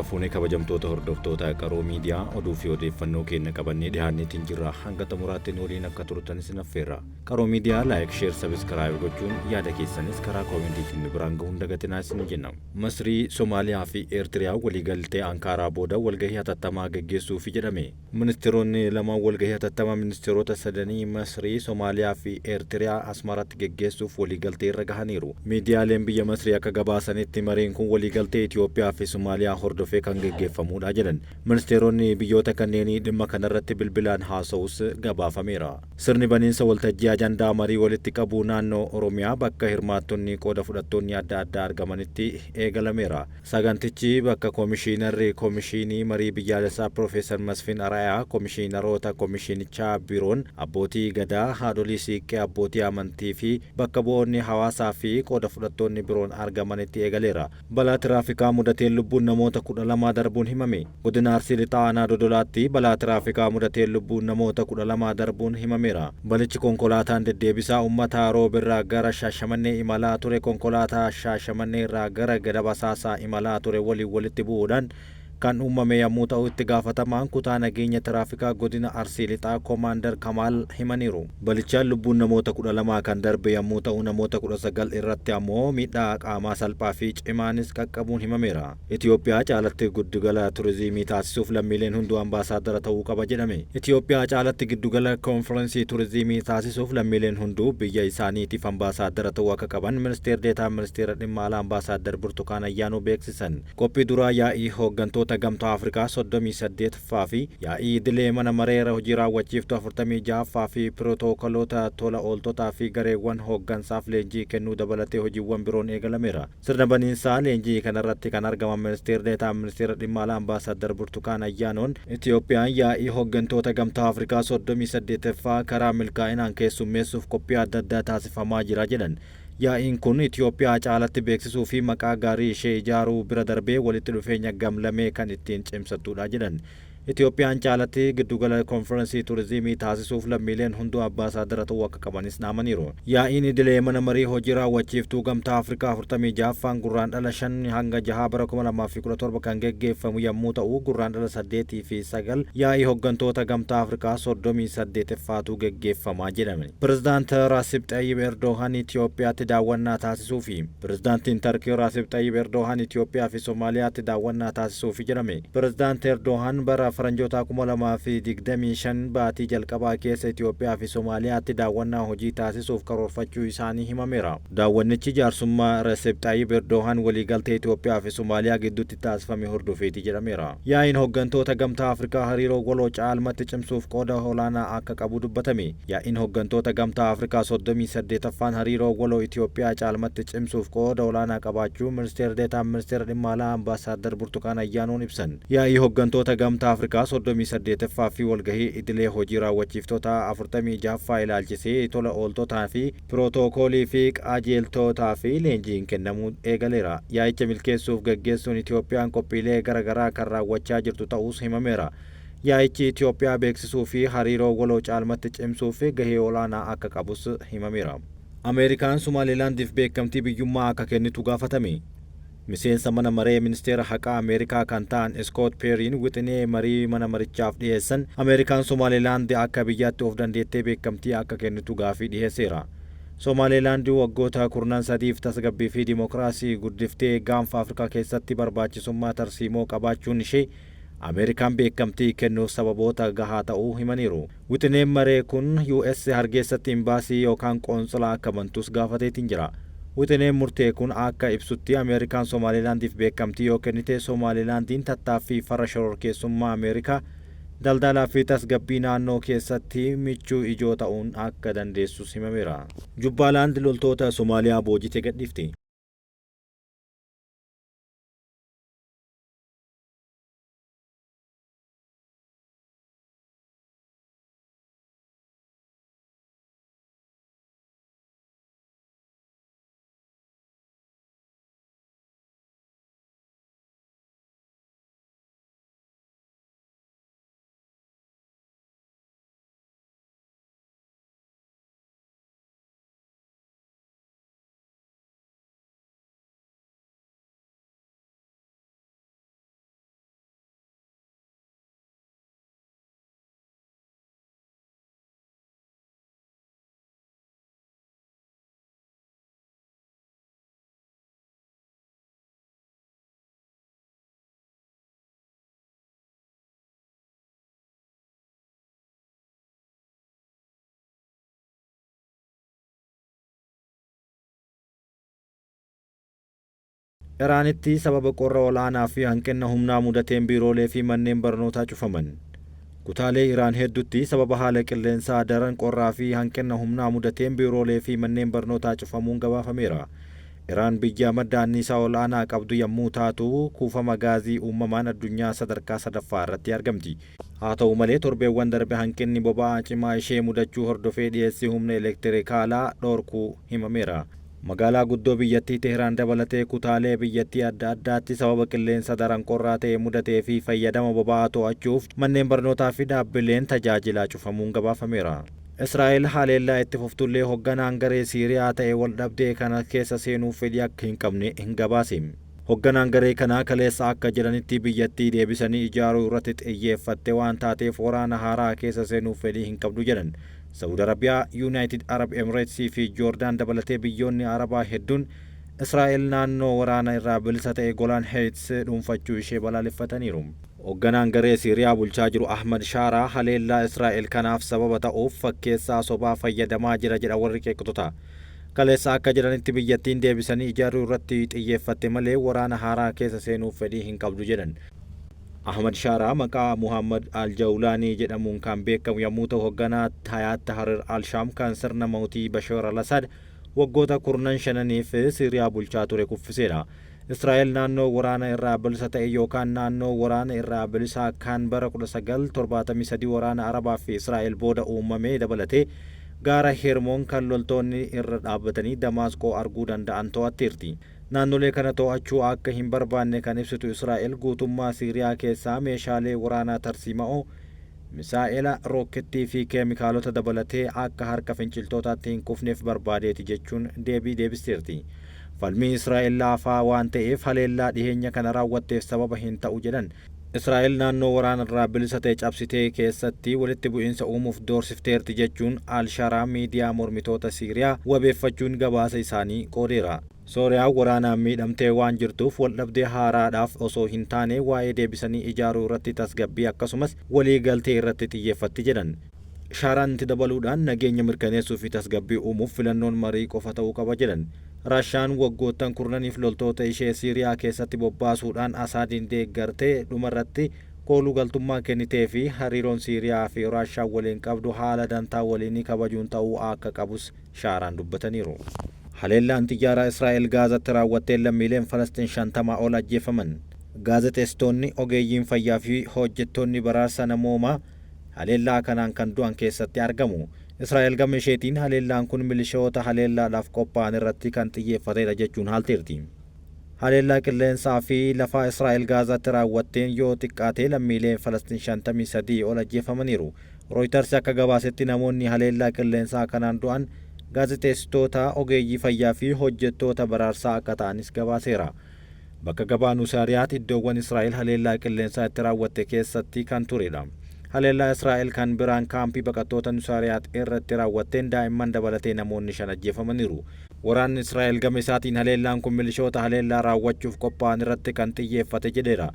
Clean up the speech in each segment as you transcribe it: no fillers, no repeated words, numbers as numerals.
Harka fuunee kabajamtoota hordoftoota qaroo miidiyaa oduu fi odeeffannoo keenya qabannee dhiyaanneetiin jirra. Hanga xumuraatti waliin akka turtan isin affeerra. Qaroo miidiyaa laayik, sheer, sabiskiraayib gochuun yaada keessanis karaa koomentiin biraan gahuun dagatinaa isin jenna. Masrii, Somaaliyaa fi Eertiriyaa waliigaltee Ankaaraa booda walgahii hatattamaa gaggeessuuf jedhame. Ministeeronni lamaan walgahii hatattamaa ministeerota sadanii Masrii, Somaaliyaa fi Eertiriyaa Asmaraatti gaggeessuuf waliigaltee irra gahaniiru. Miidiyaaleen biyya Masrii akka gabaasanitti mariin kun waliigaltee Itoophiyaa fi Somaaliyaa hordofee kan gaggeeffamudha jedhan. Ministeeronni biyyoota kanneenii dhimma kanarratti bilbilaan haasa'us gabaafameera. Sirni baniinsa waltajjii ajandaa marii walitti qabuu naannoo Oromiyaa bakka hirmaattonni qooda fudhattoonni adda addaa argamanitti eegalameera. Sagantichi bakka Koomishinarri Koomishinii Marii Biyyaalessaa Profeesar Masfin Arayaa, Koomishiinaroota Koomishinichaa biroon abbootii gadaa, haadholii siiqqee, abbootii amantii fi bakka bu'oonni hawaasaa fi qooda fudhattoonni biroon argamanitti eegaleera. Balaa tiraafikaa mudateen lubbuun namoota 12 darbuun himame. Godina Arsii Lixaa Aanaa Dodolaatti balaa tiraafikaa mudateen lubbuun namoota 12 darbuun himameera. Balichi konkolaataan deddeebisaa uummataa Roobirraa gara Shaashamannee imalaa ture konkolaataa Shaashamannee irraa gara Gada Basaasaa imalaa ture walitti bu'uudhaan kan uumame yommuu ta'u itti gaafatamaan kutaa nageenya tiraafikaa godina Arsii Lixaa Koomaandar Kamaal himaniiru. Balichaan lubbuun namoota 12 kan darbe yommuu ta'u namoota 19 irratti ammoo miidhaa qaamaa salphaa fi cimaanis qaqqabuun himameera. Itoophiyaa caalatti giddugala turizimii taasisuuf lammiileen hunduu ambaasaaddara ta'uu qaba jedhame. Itoophiyaa caalatti giddugala konferensii turizimii taasisuuf lammiileen hunduu biyya isaaniitiif ambaasaaddara ta'uu akka qaban ministeerri deetaa ministeera dhimma alaa ambaasaaddar Burtukaan Ayyaanoo beeksisan. Qophii duraa yaa'ii hooggantoota Gamtaa Afrikaa 38ffaa fi yaa'ii idilee mana mareera hojii raawwachiiftuu 46ffaa fi pirootookoloota tola ooltotaa fi gareewwan hooggansaaf leenjii kennuu dabalatee hojiiwwan biroon eegalameera. Sirna baniinsaa leenjii kanarratti kan argaman ministeerri deetaa ministeera dhimma alaa ambaasaaddar Burtukaan Ayyaanoon Itoophiyaan yaa'ii hooggantoota Gamtaa Afrikaa 38ffaa karaa milkaa'inaan keessummeessuuf qophii adda addaa taasifamaa jira jedhan. Yaa'iin kun Itoophiyaa caalatti beeksisuu fi maqaa gaarii ishee ijaaruu bira darbee walitti dhufeenya gamlamee kan ittiin cimsattudha jedhan. Itoophiyaan caalatti giddugala konferensii turizimii taasisuuf lammiileen hunduu ambaasaaddara ta'uu akka qabanis dhaamaniiru. Yaa'iin idilee mana marii hojii raawwachiiftuu Gamtaa Afrikaa 46ffaan gurraandhala 5 hanga 6 bara 2017 kan gaggeeffamu yommuu ta'u gurraandhala 8 fi 9 yaa'ii hooggantoota Gamtaa Afrikaa 38ffaatu gaggeeffamaa jedhame. Pirezidaant Raasib Xayyib Erdogan Itoophiyaatti daawwannaa taasisuu fi Pirezidaantiin Tarkii Raasib Xayyib Erdogan Itoophiyaa fi Somaaliyaatti daawwannaa taasisuuf jedhame. Pirezidaant Erdogan bara faranjoota 2025 baatii jalqabaa keessa Itoophiyaa fi Somaaliyaatti daawwannaa hojii taasisuuf karoorfachuu isaanii himameera. Daawwannichi jaarsummaa Recep Tayyip Erdogan waliigaltee Itoophiyaa fi Somaaliyaa gidduutti taasifame hordofeeti jedhameera. Yaa'iin hooggantoota Gamtaa Afrikaa hariiroo waloo caalmatti cimsuuf qooda olaanaa akka qabu dubbatame. Yaa'iin hooggantoota Gamtaa Afrikaa 38ffaan hariiroo waloo Itoophiyaa caalmatti cimsuuf qooda olaanaa qabaachuu ministeerri deetaa ministeera dhimma alaa ambaasaaddar Burtukaan Ayyaanoon ibsan. Yaa'ii hooggantoota Gamtaa Afrikaa 38ffaa fi walgahii idilee hojii raawwachiiftoota 46ffaa ilaalchisee tola ooltotaa fi pirootokoolii fi qajeeltotaa fi leenjiin kennamuu eegaleera. Yaa'icha milkeessuuf gaggeessuun Itoophiyaan qophiilee garaagaraa kan raawwachaa jirtu ta'us himameera. Yaa'ichi Itoophiyaa beeksisuu fi hariiroo waloo caalmatti cimsuuf gahee olaanaa akka qabus himameera. Ameerikaan Somaalilaandiif beekamtii biyyummaa akka kennitu gaafatame. Miseensa mana maree ministeera haqaa Ameerikaa kan ta'an Scott Perrin wixinee marii mana marichaaf dhiyeessan Ameerikaan Somaalilaand akka biyyaatti of dandeettee beekamtii akka kennitu gaafii dhiyeesseera. Somaalilaand waggoota 13 tasgabbii fi dimokiraasii guddiftee gaanfa Afrikaa keessatti barbaachisummaa tarsiimoo qabaachuun ishee Ameerikaan beekamtii kennuuf sababoota gahaa ta'uu himaniiru. Wixineen maree kun US hargeessatti imbaasii yookaan qoonsilaa akka bantus gaafateetiin jira. Wixineen murtee kun akka ibsutti Ameerikaan Somaalilaandiif beekamtii yoo kennite Somaalilaandiin tattaaffii farra shororkeessummaa Ameerikaa daldalaa fi tasgabbii naannoo keessatti michuu ijoo ta'uun akka dandeessus himameera. Jubbaalaand loltoota Somaaliyaa boojitee gadhiifte. Iraanitti sababa qorra olaanaa fi hanqina humnaa mudateen biiroolee fi manneen barnootaa cufaman. Kutaalee Iraan hedduutti sababa haala qilleensaa daran qorraa fi hanqina humnaa mudateen biiroolee fi manneen barnootaa cufamuun gabaafameera. Iraan biyya madda anniisaa olaanaa qabdu yommuu taatu kuufama gaazii uumamaan addunyaa sadarkaa sadaffaa irratti argamti. Haa ta'u malee torbeewwan darbe hanqinni boba'aa cimaa ishee mudachuu hordofee dhiyeessii humna elektirikaalaa dhorkuu himameera. Magaalaa guddoo biyyattii Teheraan dabalatee kutaalee biyyattii adda addaatti sababa qilleensa daran qorraa ta'e mudatee fi fayyadama boba'aa to'achuuf manneen barnootaa fi dhaabbileen tajaajilaa cufamuun gabaafameera. Israa'el haleellaa itti fuftullee hoogganaan garee Siiriyaa ta'e waldhabdee kana keessa seenuuf fedhii akka hin qabne hin gabaase. Hoogganaan garee kanaa kaleessa akka jedhanitti biyyattii deebisanii ijaaruu irratti xiyyeeffatte waan taateef waraana haaraa keessa seenuuf fedhii hin qabdu jedhan. Saudi Arabiyaa, United Arab Emirates fi Joordaan dabalatee biyyoonni Arabaa hedduun Israa'el naannoo waraana irraa bilisa ta'e Golan Heights dhuunfachuu ishee balaaleffataniiru. Hoogganaan garee Siiriyaa bulchaa jiru Ahmad Shaaraa haleellaa Israa'el kanaaf sababa ta'uuf fakkeessaa sobaa fayyadamaa jira jedha warri qeeqxota. Kaleessa akka jedhanitti biyyattiin deebisanii ijaaruu irratti xiyyeeffatte malee waraana haaraa keessa seenuuf fedhii hin qabdu jedhan. Ahmad Shaaraa maqaa Muhammad Al-Jawlaanii jedhamuun kan beekamu yommuu ta'u hoogganaa Hayaat Tahrir al-Shaam kan sirna mootii Bashar al-Assad waggoota 15 Siiriyaa bulchaa ture kuffiseedha. Israa'el naannoo waraana irraa bilisa ta'e yookaan naannoo waraana irraa bilisaa kan bara 1973 waraana Arabaa fi Israa'el booda uumamee dabalatee gaara Hermoon kan loltoonni irra dhaabbatanii Damaasqoo arguu danda'an to'atteerti. Naannolee kana to'achuu akka hin barbaanne kan ibsitu Israa'el guutummaa Siiriyaa keessaa meeshaalee waraanaa tarsiima'oo, misaa'ela, rookettii fi keemikaalota dabalatee akka harka finciltootaatti hin kufneef barbaadeeti jechuun deebii deebisteerti. Falmii Israa'el laafaa waan ta'eef haleellaa dhiheenya kana raawwatteef sababa hin ta'u jedhan. Israa'el naannoo waraana irraa bilisa ta'e cabsitee keessatti walitti bu'iinsa uumuuf doorsifteerti jechuun Al-Sharaa miidiyaa mormitoota Siiriyaa wabeeffachuun gabaasa isaanii qoodeera. Sooriyaan waraanaan miidhamtee waan jirtuuf waldhabdee haaraadhaaf osoo hin taane waa'ee deebisanii ijaaruu irratti tasgabbii akkasumas walii galtee irratti xiyyeeffatti jedhan. Shaaraan itti dabaluudhaan nageenya mirkaneessuu fi tasgabbii uumuuf filannoon marii qofa ta'uu qaba jedhan. Raashaan waggoottan kurnaniif loltoota ishee Siiriyaa keessatti bobbaasuudhaan Asaadiin deeggartee dhumarratti kooluu galtummaa kennitee fi hariiroon Siiriyaa fi Raashaa waliin qabdu haala dantaa waliinii kabajuun ta'uu akka qabus Shaaraan dubbataniiru. Haleellaan xiyyaaraa Israa'el Gaazatti raawwattee lammiileen Falastiin 50 ol ajjeefaman. Gaazexeessitoonni, ogeeyyiin fayyaa fi hojjettoonni baraarsa namoomaa haleellaa kanaan kan du'an keessatti argamu. Israa'el gama isheetiin haleellaan kun milishoota haleellaadhaaf qophaa'an irratti kan xiyyeeffatedha jechuun haalteerti. Haleellaa qilleensaa fi lafaa Israa'el Gaazatti raawwatteen yoo xiqqaate lammiileen Falastiin 53 ol ajjeefamaniiru. Reuters akka gabaasetti namoonni haleellaa qilleensaa kanaan du'an gaazexeessitoota, ogeeyyii fayyaa fi hojjettoota baraarsaa akka ta'anis gabaaseera. Bakka gabaa Nusaariyaat iddoowwan Israa'el haleellaa qilleensaa itti raawwatte keessatti kan turedha. Haleellaa Israa'el kan biraan kaampii baqattoota Nusaariyaat irratti raawwatteen daa'imman dabalatee namoonni 5 ajjeefamaniiru. Waraanni Israa'el gama isaatiin haleellaan kun milishoota haleellaa raawwachuuf qophaa'an irratti kan xiyyeeffate jedheera.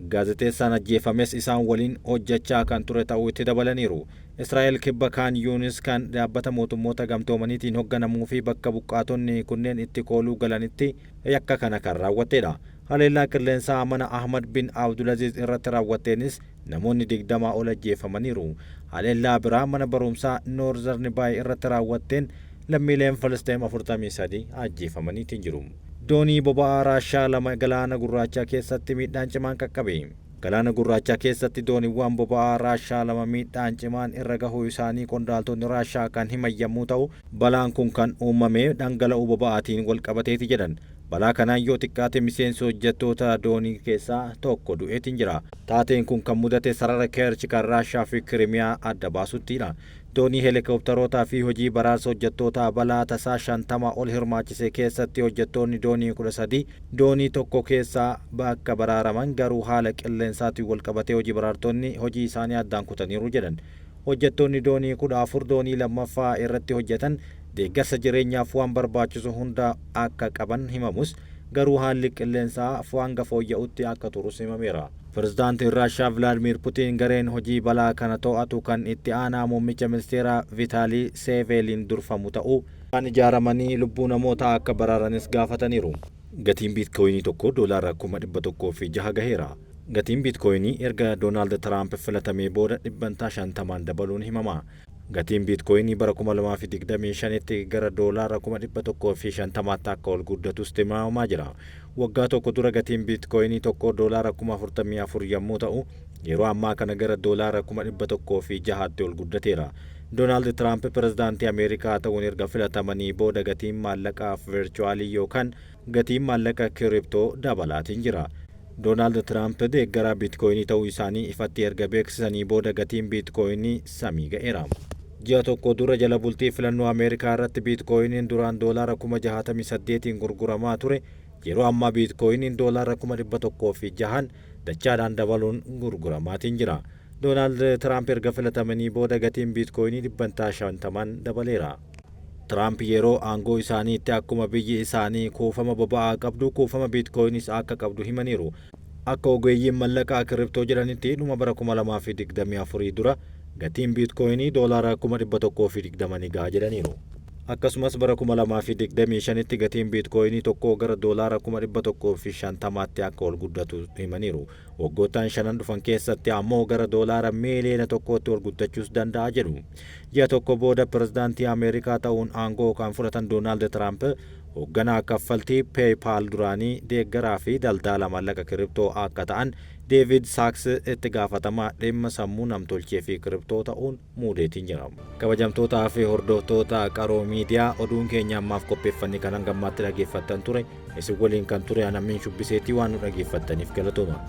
Gaazexeessaan ajjeefames isaan waliin hojjechaa kan ture ta'uu itti dabalaniiru. Israa'el kibba Kaan Yuunis kan dhaabbata mootummoota gamtoomaniitiin hoogganamuu fi bakka buqqaatonni kunneen itti kooluu galanitti yakka kana kan raawwattedha. Haleellaa qilleensaa mana Ahmad bin Abdulaziz irratti raawwatteenis namoonni 20 ol ajjeefamaniiru. Haleellaa biraa mana barumsaa Noorzarni Baay irratti raawwatteen lammiileen Falastiin 43 ajjeefamaniitiin jiru. Doonii boba'aa Raashaa 2 Galaana Gurraachaa keessatti miidhaan cimaan qaqqabe. Galaana Gurraachaa keessatti dooniiwwan boba'aa Raashaa 2 miidhaan cimaan irra gahuu isaanii qondaaltonni Raashaa kan himan yommuu ta'u, balaan kun kan uumame dhangala'uu boba'aatiin wal qabateeti jedhan. Balaa kanaan yoo xiqqaate miseensi hojjettoota doonii keessaa tokko du'eetiin jira. Taateen kun kan mudate sarara Kerch kan Raashaa fi Kirimiyaa adda baasuttidha. Doonii heelikooptarootaa fi hojii baraarsa hojjettoota balaa tasaa 50 ol hirmaachise keessatti hojjettoonni doonii 13 doonii tokko keessaa bakka baraaraman garuu haala qilleensaatiin wal qabatee hojii baraartonni hojii isaanii addaan kutaniiru jedhan. Hojjettoonni doonii 14 doonii lammaffaa irratti hojjetan deeggarsa jireenyaaf waan barbaachisu hunda akka qaban himamus garuu haalli qilleensaa hanga fooyya'utti akka turus himameera. Pirezidaantiin Raashaa Vilaadimiir Putiin gareen hojii balaa kana to'atu kan itti aanaa muummicha ministeeraa Vitaalii Seeveeliin durfamu ta'uu kan ijaaramanii lubbuu namootaa akka baraaranis gaafataniiru. Gatiin biitkoyinii tokko doolaara 1,106 gaheera. Gatiin biitkoyinii erga Doonaald Tiraamp filatamee booda dhibbantaa 50 dabaluun himama. Gatiin biitkoyinii bara 2025tti gara doolaara 1,150 akka ol guddatus tilmaamamaa jira. Waggaa tokko dura gatiin biitkoyinii tokko doolaara 44,000 yommuu ta'u, yeroo ammaa kana gara doolaara 1,106tti ol guddateera. Doonaald Tiraamp pirezidaantii Ameerikaa ta'uun erga filatamanii booda gatiin maallaqaa virchuwaalii yookaan gatiin maallaqa kiriptoo dabalaatiin jira. Doonaald Tiraamp deeggaraa biitkoyinii ta'uu isaanii ifatti erga beeksisanii booda gatiin biitkoyinii samii ga'eera. Ji'a tokko dura jala bultii filannoo Ameerikaa irratti biitkoyiniin duraan doolaara 68,000 gurguramaa ture, yeroo ammaa biitkoyiniin doolaara 1,106 dachaadhaan dabaluun gurguramaatiin jira. Doonaald Tiraamp erga filatamanii booda gatiin biitkoyinii dhibbantaa 50 dabaleera. Tiraamp yeroo aangoo isaaniitti akkuma biyyi isaanii kuufama boba'aa qabdu kuufama biitkoyinis akka qabdu himaniiru. Akka ogeeyyiin maallaqaa kiriptoo jedhanitti dhuma bara 2024 dura gatiin biitkoyinii doolaara 1,120 ni ga'a jedhaniiru. Akkasumas bara 2025tti gatiin biitkoyinii tokko gara doolaara 1,150tti akka ol guddatu himaniiru. Waggoottan 5 dhufan keessatti ammoo gara doolaara miiliyoona 1tti ol guddachuus danda'a jedhu. Ji'a tokko booda pirezidaantii Ameerikaa ta'uun aangoo kan fudhatan Doonaald Tiraamp hoogganaa kaffaltii PayPal duraanii deeggaraa fi daldala maallaqa kiriptoo akka ta'an Deevid Saaks itti gaafatamaa dhimma sammuu namtolchee fi kiriptoo ta'uun muudeetiin jira. Kabajamtootaa fi hordoftoota Qaroo Miidiyaa oduun keenya ammaaf qopheeffanne kan hangammaatti dhaggeeffattan ture. Isin waliin kan ture Anamiin Shubbiseetii waan nu dhaggeeffattaniif galatooma.